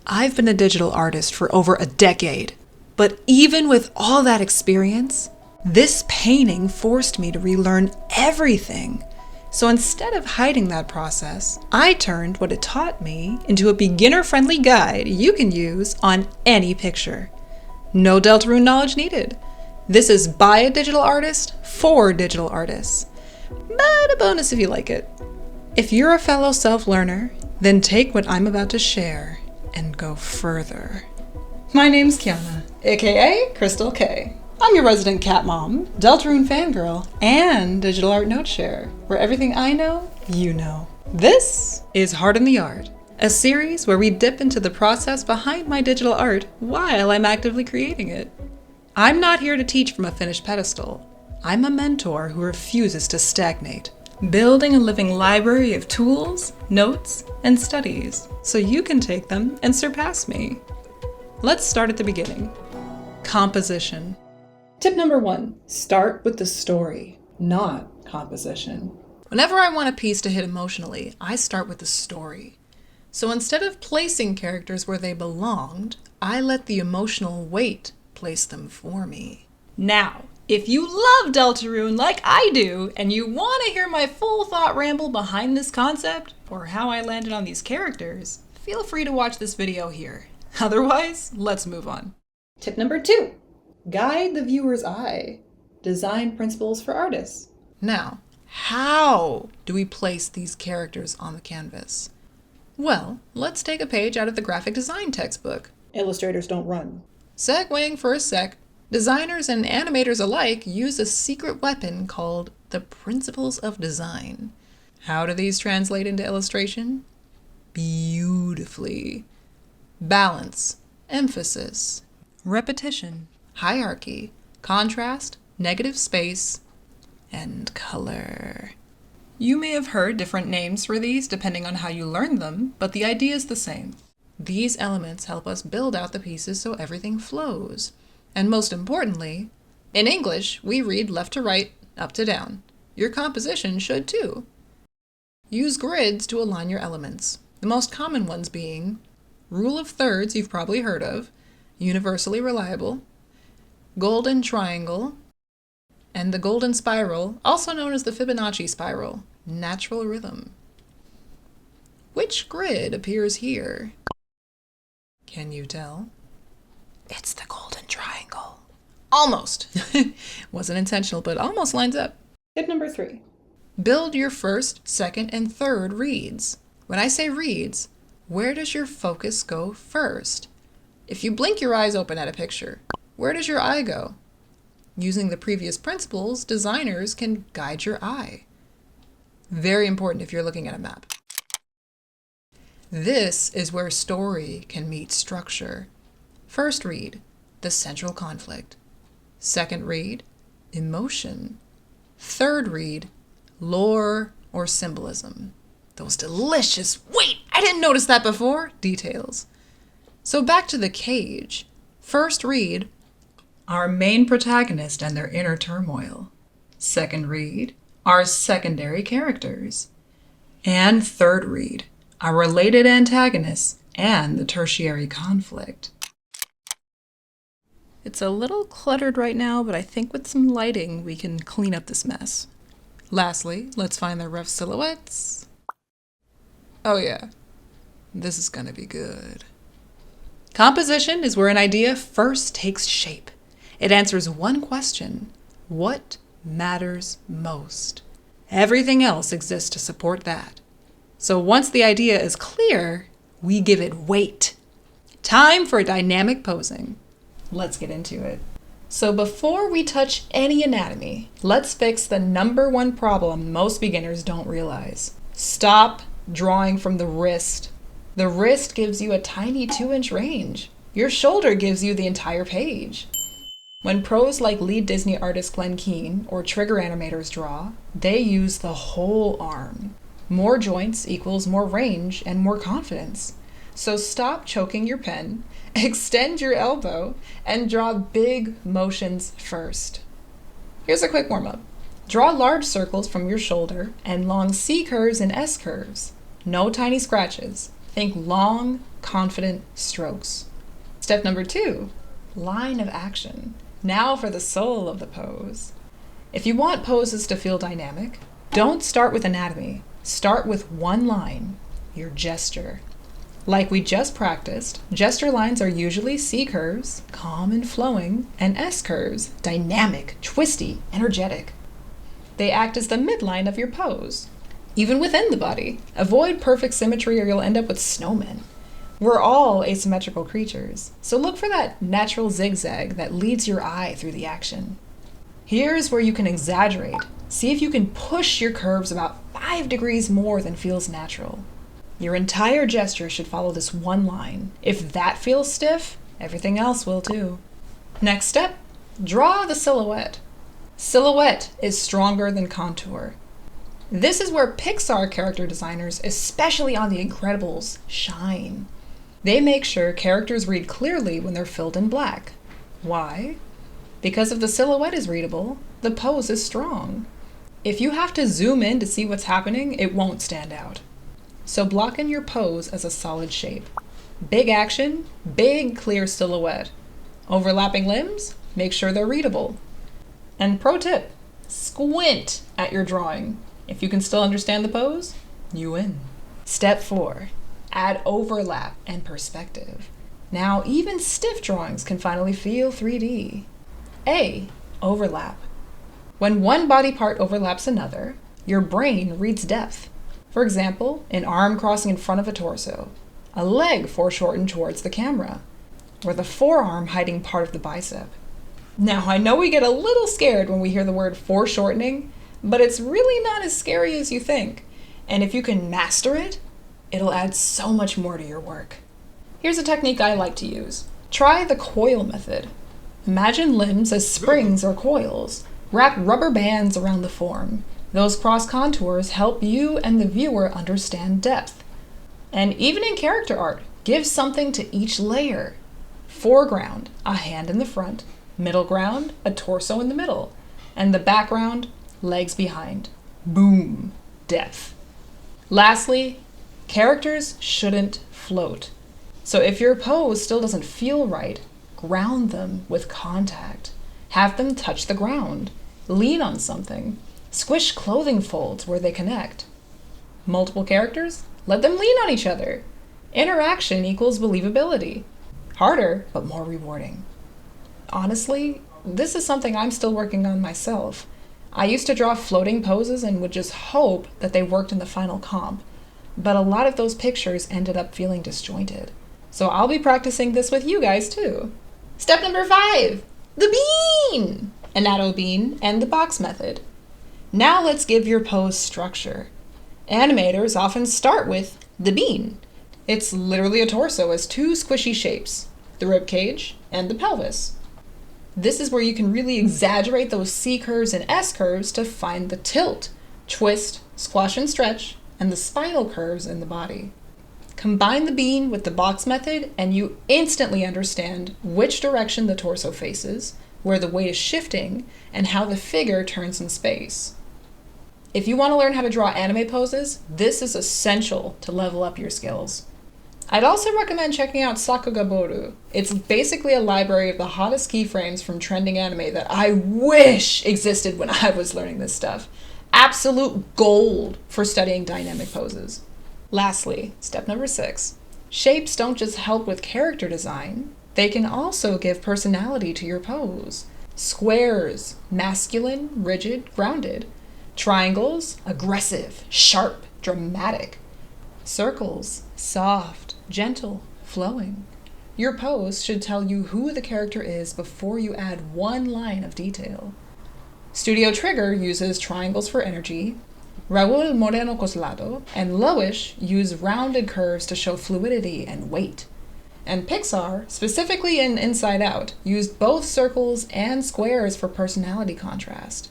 I've been a digital artist for over a decade, but even with all that experience, this painting forced me to relearn everything. So instead of hiding that process, I turned what it taught me into a beginner-friendly guide you can use on any picture. No deltarune knowledge needed. This is by a digital artist for digital artists. But a bonus if you like it. If you're a fellow self-learner, then take what I'm about to share and go further. My name's Kiana, aka Crystal K. I'm your resident cat mom, deltarune fangirl, and digital art note share, where everything I know, you know. This is Heart in the Art, a series where we dip into the process behind my digital art while I'm actively creating it. I'm not here to teach from a finished pedestal. I'm a mentor who refuses to stagnate, building a living library of tools, notes, and studies, so you can take them and surpass me. Let's start at the beginning. Composition. Tip number 1, start with the story, not composition. Whenever I want a piece to hit emotionally, I start with the story. So instead of placing characters where they belonged, I let the emotional weight place them for me. Now, if you love deltarune like I do, and you want to hear my full thought ramble behind this concept, or how I landed on these characters, feel free to watch this video here. Otherwise, let's move on. Tip number 2. Guide the viewer's eye. Design principles for artists. Now, how do we place these characters on the canvas? Well, let's take a page out of the graphic design textbook. Illustrators don't run. Segueing for a sec, designers and animators alike use a secret weapon called the principles of design. How do these translate into illustration? Beautifully. Balance, emphasis, repetition, hierarchy, contrast, negative space, and color. You may have heard different names for these depending on how you learned them, but the idea is the same. These elements help us build out the pieces so everything flows. And most importantly, in English, we read left to right, up to down. Your composition should too. Use grids to align your elements, the most common ones being rule of thirds you've probably heard of, universally reliable, golden triangle, and the golden spiral, also known as the Fibonacci spiral, natural rhythm. Which grid appears here? Can you tell? It's the golden triangle. Almost. Wasn't intentional, but almost lines up. Tip number 3. Build your first, second, and third reads. When I say reads, where does your focus go first? If you blink your eyes open at a picture, where does your eye go? Using the previous principles, designers can guide your eye. Very important if you're looking at a map. This is where story can meet structure. First read, the central conflict. Second read, emotion. Third read, lore or symbolism. Those delicious, wait, I didn't notice that before, details. So back to the cage. First read, our main protagonist and their inner turmoil. Second read, our secondary characters. And third read, our related antagonists and the tertiary conflict. It's a little cluttered right now, but I think with some lighting we can clean up this mess. Lastly, let's find the rough silhouettes. Oh yeah, this is gonna be good. Composition is where an idea first takes shape. It answers one question: what matters most? Everything else exists to support that. So once the idea is clear, we give it weight. Time for dynamic posing. Let's get into it. So before we touch any anatomy, let's fix the number one problem most beginners don't realize. Stop drawing from the wrist. The wrist gives you a tiny 2-inch range. Your shoulder gives you the entire page. When pros like lead Disney artist Glenn Keane or trigger animators draw, they use the whole arm. More joints equals more range and more confidence. So stop choking your pen, extend your elbow, and draw big motions first. Here's a quick warm-up. Draw large circles from your shoulder and long C curves and S curves. No tiny scratches. Think long, confident strokes. Step number 2, line of action. Now for the soul of the pose. If you want poses to feel dynamic, don't start with anatomy. Start with one line, your gesture. Like we just practiced, gesture lines are usually C curves, calm and flowing, and S curves, dynamic, twisty, energetic. They act as the midline of your pose. Even within the body, avoid perfect symmetry or you'll end up with snowmen. We're all asymmetrical creatures, so look for that natural zigzag that leads your eye through the action. Here's where you can exaggerate. See if you can push your curves about 5 degrees more than feels natural. Your entire gesture should follow this one line. If that feels stiff, everything else will too. Next step, draw the silhouette. Silhouette is stronger than contour. This is where Pixar character designers, especially on The Incredibles, shine. They make sure characters read clearly when they're filled in black. Why? Because if the silhouette is readable, the pose is strong. If you have to zoom in to see what's happening, it won't stand out. So block in your pose as a solid shape. Big action, big clear silhouette. Overlapping limbs, make sure they're readable. And pro tip, squint at your drawing. If you can still understand the pose, you win. Step 4, add overlap and perspective. Now even stiff drawings can finally feel 3D. A, overlap. When one body part overlaps another, your brain reads depth. For example, an arm crossing in front of a torso, a leg foreshortened towards the camera, or the forearm hiding part of the bicep. Now, I know we get a little scared when we hear the word foreshortening, but it's really not as scary as you think. And if you can master it, it'll add so much more to your work. Here's a technique I like to use. Try the coil method. Imagine limbs as springs or coils. Wrap rubber bands around the form. Those cross contours help you and the viewer understand depth. And even in character art, give something to each layer. Foreground, a hand in the front. Middle ground, a torso in the middle. And the background, legs behind. Boom, depth. Lastly, characters shouldn't float. So if your pose still doesn't feel right, ground them with contact. Have them touch the ground. Lean on something. Squish clothing folds where they connect. Multiple characters? Let them lean on each other. Interaction equals believability. Harder, but more rewarding. Honestly, this is something I'm still working on myself. I used to draw floating poses and would just hope that they worked in the final comp, but a lot of those pictures ended up feeling disjointed. So I'll be practicing this with you guys too. Step number 5, the bean! An Adobe bean and the box method. Now let's give your pose structure. Animators often start with the bean. It's literally a torso as 2 squishy shapes, the rib cage and the pelvis. This is where you can really exaggerate those C curves and S curves to find the tilt, twist, squash and stretch, and the spinal curves in the body. Combine the bean with the box method and you instantly understand which direction the torso faces, where the weight is shifting, and how the figure turns in space. If you want to learn how to draw anime poses, this is essential to level up your skills. I'd also recommend checking out Sakugaboru. It's basically a library of the hottest keyframes from trending anime that I wish existed when I was learning this stuff. Absolute gold for studying dynamic poses. Lastly, step number 6. Shapes don't just help with character design, they can also give personality to your pose. Squares, masculine, rigid, grounded. Triangles, aggressive, sharp, dramatic. Circles, soft, gentle, flowing. Your pose should tell you who the character is before you add one line of detail. Studio Trigger uses triangles for energy. Raul Moreno Coslado and Loish use rounded curves to show fluidity and weight. And Pixar, specifically in Inside Out, used both circles and squares for personality contrast.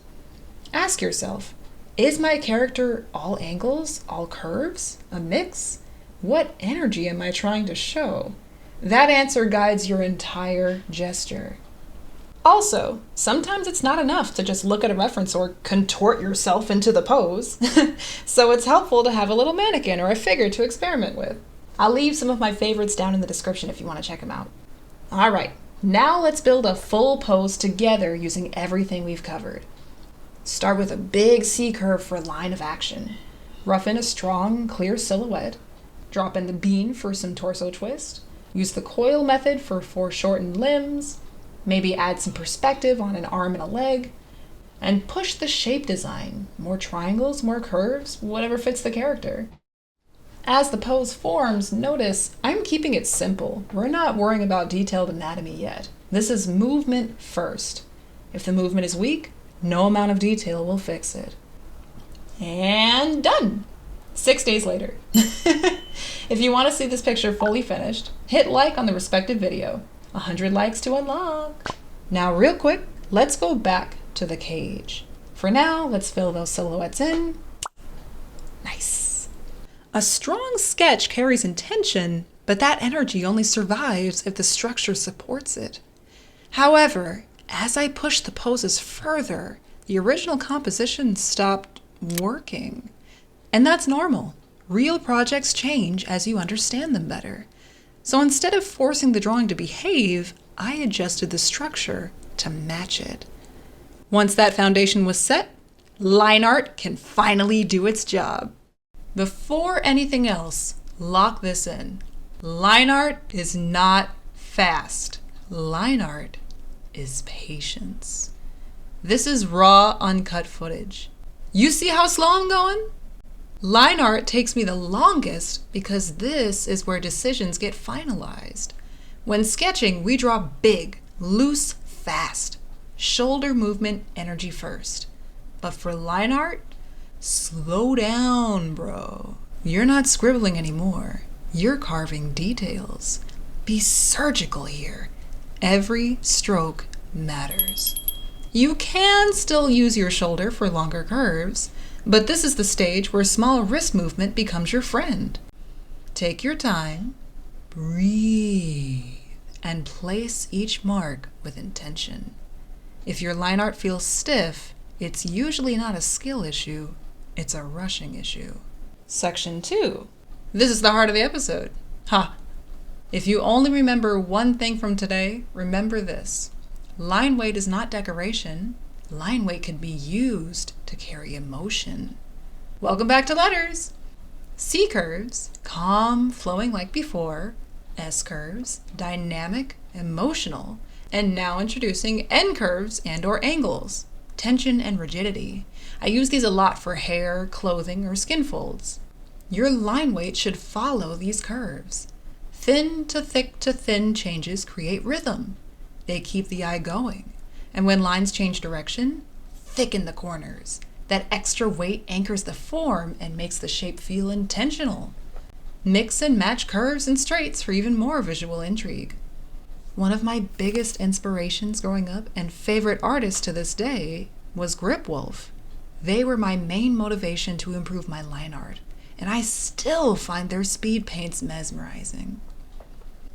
Ask yourself, is my character all angles, all curves, a mix? What energy am I trying to show? That answer guides your entire gesture. Also, sometimes it's not enough to just look at a reference or contort yourself into the pose. So it's helpful to have a little mannequin or a figure to experiment with. I'll leave some of my favorites down in the description if you want to check them out. All right, now let's build a full pose together using everything we've covered. Start with a big C curve for line of action. Rough in a strong, clear silhouette. Drop in the bean for some torso twist. Use the coil method for foreshortened limbs. Maybe add some perspective on an arm and a leg. And push the shape design. More triangles, more curves, whatever fits the character. As the pose forms, notice I'm keeping it simple. We're not worrying about detailed anatomy yet. This is movement first. If the movement is weak, no amount of detail will fix it. And done! 6 days later. If you want to see this picture fully finished, hit like on the respective video. 100 likes to unlock. Now real quick, let's go back to the cage. For now, let's fill those silhouettes in. Nice. A strong sketch carries intention, but that energy only survives if the structure supports it. However, as I push the poses further, the original composition stopped working. And that's normal. Real projects change as you understand them better. So instead of forcing the drawing to behave, I adjusted the structure to match it. Once that foundation was set, line art can finally do its job. Before anything else, lock this in. Line art is not fast. Line art is patience. This is raw, uncut footage. You see how slow I'm going? Line art takes me the longest because this is where decisions get finalized. When sketching, we draw big, loose, fast. Shoulder movement, energy first. But for line art, slow down, bro. You're not scribbling anymore. You're carving details. Be surgical here. Every stroke matters. You can still use your shoulder for longer curves, but this is the stage where small wrist movement becomes your friend. Take your time, breathe, and place each mark with intention. If your line art feels stiff, it's usually not a skill issue, it's a rushing issue. Section 2. This is the heart of the episode. If you only remember one thing from today, remember this. Line weight is not decoration. Line weight can be used to carry emotion. Welcome back to letters. C curves, calm, flowing like before. S curves, dynamic, emotional. And now introducing N curves and/or angles, tension and rigidity. I use these a lot for hair, clothing, or skin folds. Your line weight should follow these curves. Thin to thick to thin changes create rhythm. They keep the eye going. And when lines change direction, thicken the corners. That extra weight anchors the form and makes the shape feel intentional. Mix and match curves and straights for even more visual intrigue. One of my biggest inspirations growing up and favorite artists to this day was Grip Wolf. They were my main motivation to improve my line art, and I still find their speed paints mesmerizing.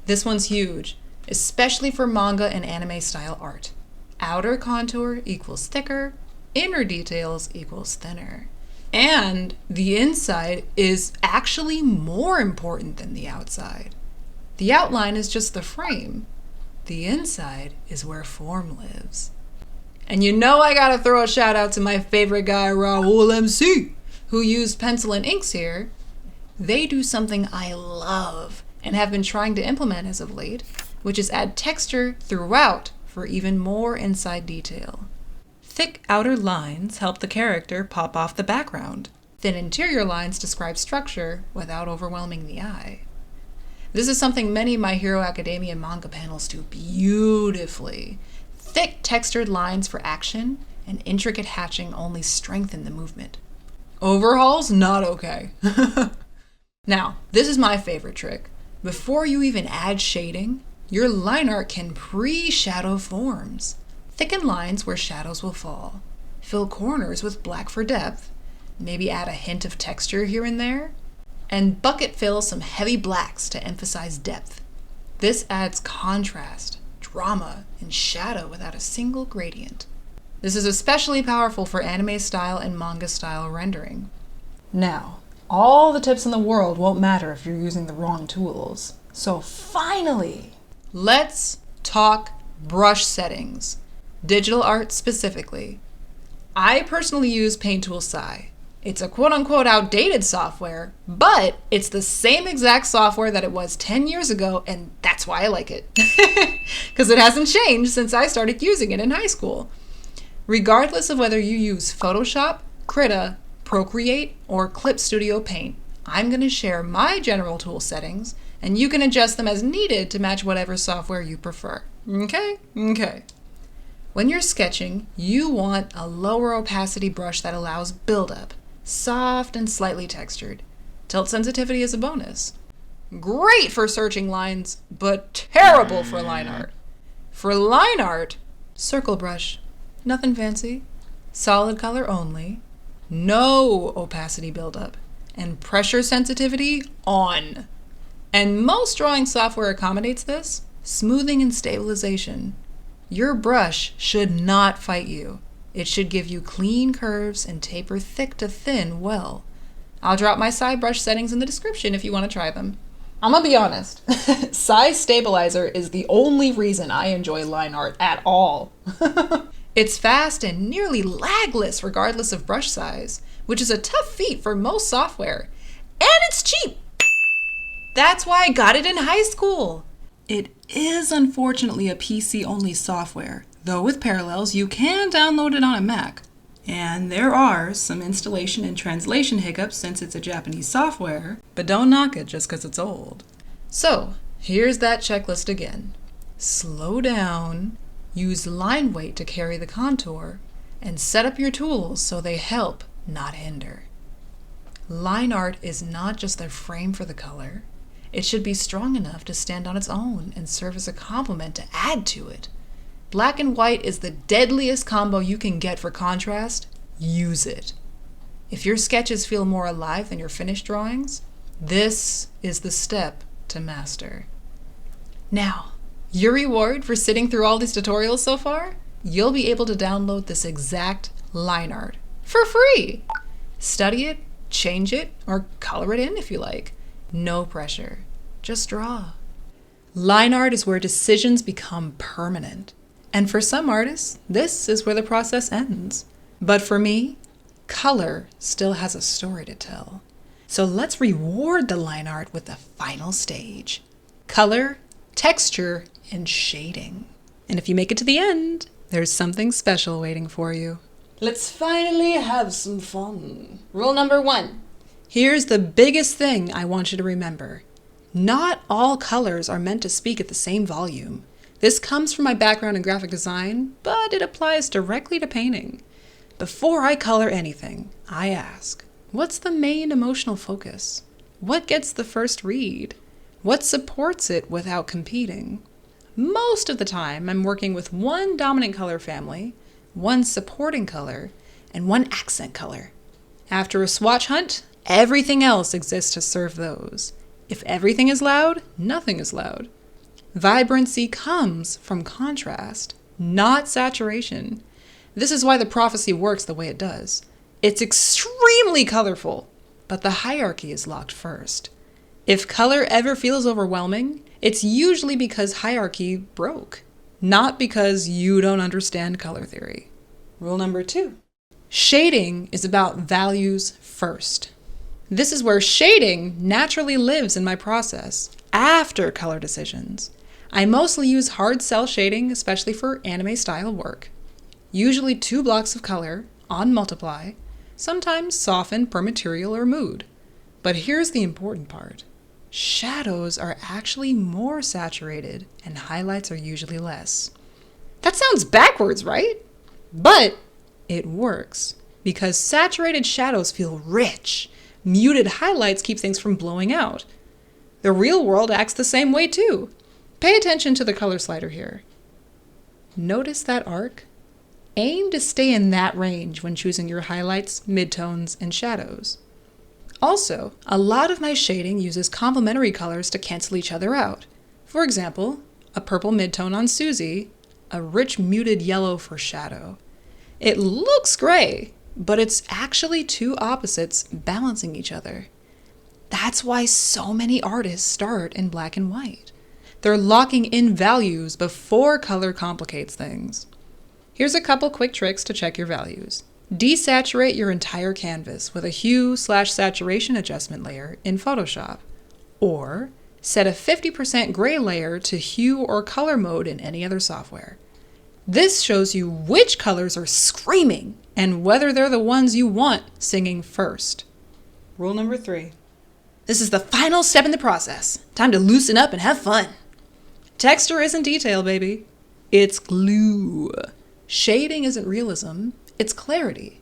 This one's huge, especially for manga and anime style art. Outer contour equals thicker, inner details equals thinner. And the inside is actually more important than the outside. The outline is just the frame. The inside is where form lives. And you know I gotta throw a shout out to my favorite guy, Raul MC, who used pencil and inks here. They do something I love and have been trying to implement as of late, which is add texture throughout for even more inside detail. Thick outer lines help the character pop off the background. Thin interior lines describe structure without overwhelming the eye. This is something many My Hero Academia manga panels do beautifully. Thick textured lines for action and intricate hatching only strengthen the movement. Overhauls, not okay. Now, this is my favorite trick. Before you even add shading, your line art can pre-shadow forms. Thicken lines where shadows will fall. Fill corners with black for depth. Maybe add a hint of texture here and there. And bucket fill some heavy blacks to emphasize depth. This adds contrast, drama, and shadow without a single gradient. This is especially powerful for anime style and manga style rendering. Now, All the tips in the world won't matter if you're using the wrong tools. So finally, let's talk brush settings, digital art specifically. I personally use Paint Tool SAI. It's a quote-unquote outdated software, but it's the same exact software that it was 10 years ago, and that's why I like it. Because it hasn't changed since I started using it in high school. Regardless of whether you use Photoshop, Krita, Procreate, or Clip Studio Paint, I'm going to share my general tool settings, and you can adjust them as needed to match whatever software you prefer. Okay? Okay. When you're sketching, you want a lower opacity brush that allows buildup, soft and slightly textured. Tilt sensitivity is a bonus. Great for searching lines, but terrible for line art. For line art, circle brush, nothing fancy, solid color only, no opacity buildup, and pressure sensitivity on. And most drawing software accommodates this, smoothing and stabilization. Your brush should not fight you. It should give you clean curves and taper thick to thin well. I'll drop my SAI brush settings in the description if you want to try them. I'm gonna be honest, SAI Stabilizer is the only reason I enjoy line art at all. It's fast and nearly lagless regardless of brush size, which is a tough feat for most software. And it's cheap! That's why I got it in high school. It is unfortunately a PC-only software, though with Parallels you can download it on a Mac. And there are some installation and translation hiccups since it's a Japanese software, but don't knock it just because it's old. So, here's that checklist again. Slow down, use line weight to carry the contour, and set up your tools so they help, not hinder. Line art is not just a frame for the color. It should be strong enough to stand on its own and serve as a complement to add to it. Black and white is the deadliest combo you can get for contrast. Use it. If your sketches feel more alive than your finished drawings, this is the step to master. Now, your reward for sitting through all these tutorials so far? You'll be able to download this exact line art for free. Study it, change it, or color it in if you like. No pressure. Just draw. Line art is where decisions become permanent. And for some artists, this is where the process ends. But for me, color still has a story to tell. So let's reward the line art with the final stage. Color, texture, and shading. And if you make it to the end, there's something special waiting for you. Let's finally have some fun. Rule number 1. Here's the biggest thing I want you to remember. Not all colors are meant to speak at the same volume. This comes from my background in graphic design, but it applies directly to painting. Before I color anything, I ask, what's the main emotional focus? What gets the first read? What supports it without competing? Most of the time, I'm working with one dominant color family, one supporting color, and one accent color. After a swatch hunt, everything else exists to serve those. If everything is loud, nothing is loud. Vibrancy comes from contrast, not saturation. This is why the prophecy works the way it does. It's extremely colorful, but the hierarchy is locked first. If color ever feels overwhelming, it's usually because hierarchy broke, not because you don't understand color theory. Rule number 2. Shading is about values first. This is where shading naturally lives in my process, after color decisions. I mostly use hard cell shading, especially for anime style work. Usually 2 blocks of color, on multiply, sometimes soften per material or mood. But here's the important part. Shadows are actually more saturated and highlights are usually less. That sounds backwards, right? But it works because saturated shadows feel rich. Muted highlights keep things from blowing out. The real world acts the same way too. Pay attention to the color slider here. Notice that arc? Aim to stay in that range when choosing your highlights, midtones, and shadows. Also, a lot of my shading uses complementary colors to cancel each other out. For example, a purple midtone on Susie, a rich muted yellow for shadow. It looks gray, but it's actually 2 opposites balancing each other. That's why so many artists start in black and white. They're locking in values before color complicates things. Here's a couple quick tricks to check your values. Desaturate your entire canvas with a hue/saturation adjustment layer in Photoshop, or set a 50% gray layer to hue or color mode in any other software. This shows you which colors are screaming and whether they're the ones you want singing first. Rule number 3. This is the final step in the process. Time to loosen up and have fun. Texture isn't detail, baby. It's glue. Shading isn't realism, it's clarity.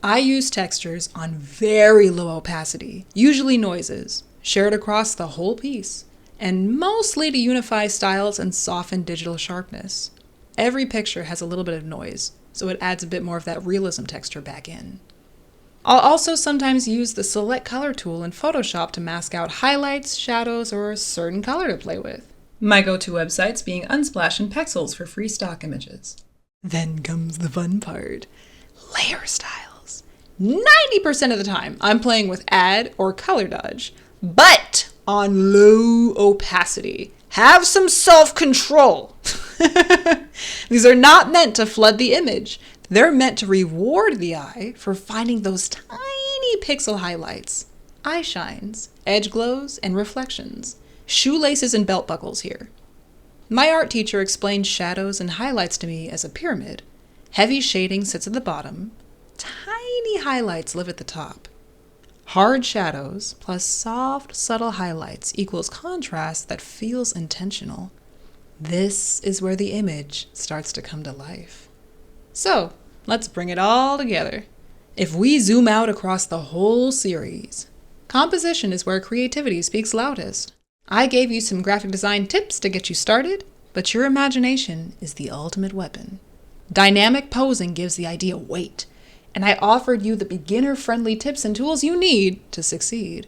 I use textures on very low opacity, usually noises, shared across the whole piece, and mostly to unify styles and soften digital sharpness. Every picture has a little bit of noise, so it adds a bit more of that realism texture back in. I'll also sometimes use the Select Color tool in Photoshop to mask out highlights, shadows, or a certain color to play with. My go-to websites being Unsplash and Pexels for free stock images. Then comes the fun part. Layer styles. 90% of the time, I'm playing with add or color dodge, but on low opacity. Have some self-control. These are not meant to flood the image. They're meant to reward the eye for finding those tiny pixel highlights, eye shines, edge glows, and reflections. Shoelaces and belt buckles here. My art teacher explained shadows and highlights to me as a pyramid. Heavy shading sits at the bottom. Tiny highlights live at the top. Hard shadows plus soft, subtle highlights equals contrast that feels intentional. This is where the image starts to come to life. So, let's bring it all together. If we zoom out across the whole series, composition is where creativity speaks loudest. I gave you some graphic design tips to get you started, but your imagination is the ultimate weapon. Dynamic posing gives the idea weight, and I offered you the beginner-friendly tips and tools you need to succeed.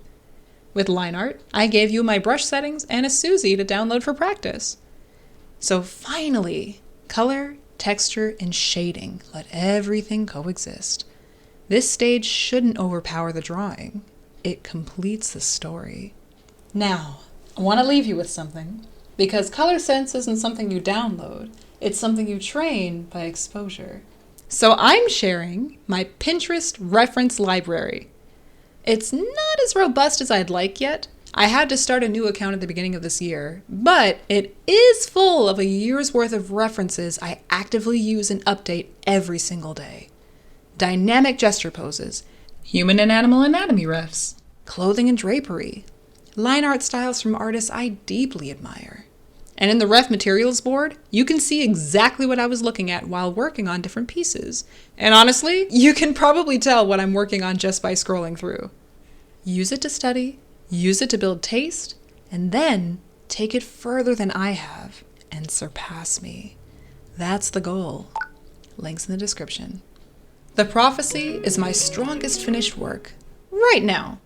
With line art, I gave you my brush settings and a Suzy to download for practice. So finally, color, texture, and shading let everything coexist. This stage shouldn't overpower the drawing. It completes the story. Now, I want to leave you with something, because color sense isn't something you download, it's something you train by exposure. So I'm sharing my Pinterest reference library. It's not as robust as I'd like yet. I had to start a new account at the beginning of this year, but it is full of a year's worth of references I actively use and update every single day. Dynamic gesture poses, human and animal anatomy refs, clothing and drapery, line art styles from artists I deeply admire. And in the ref materials board, you can see exactly what I was looking at while working on different pieces. And honestly, you can probably tell what I'm working on just by scrolling through. Use it to study, use it to build taste, and then take it further than I have and surpass me. That's the goal. Links in the description. The Prophecy is my strongest finished work right now.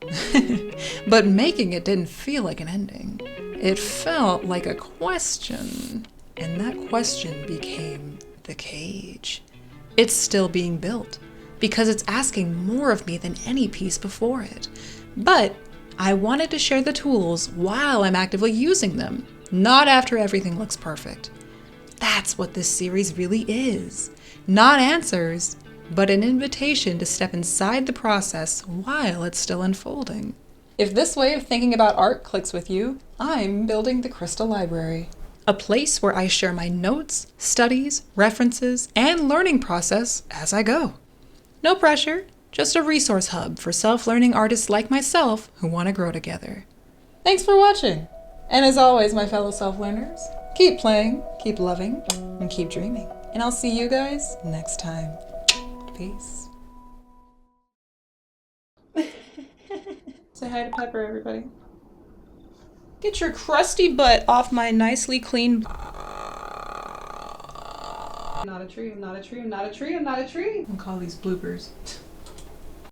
But making it didn't feel like an ending. It felt like a question, and that question became the cage. It's still being built because it's asking more of me than any piece before it. But I wanted to share the tools while I'm actively using them, not after everything looks perfect. That's what this series really is. Not answers, but an invitation to step inside the process while it's still unfolding. If this way of thinking about art clicks with you, I'm building the Crystal Library, a place where I share my notes, studies, references, and learning process as I go. No pressure, just a resource hub for self-learning artists like myself who want to grow together. Thanks for watching. And as always, my fellow self-learners, keep playing, keep loving, and keep dreaming. And I'll see you guys next time. Peace. Say hi to Pepper, everybody. Get your crusty butt off my nicely clean... Not a tree, I'm not a tree, I'm not a tree, I'm not a tree. I'll call these bloopers.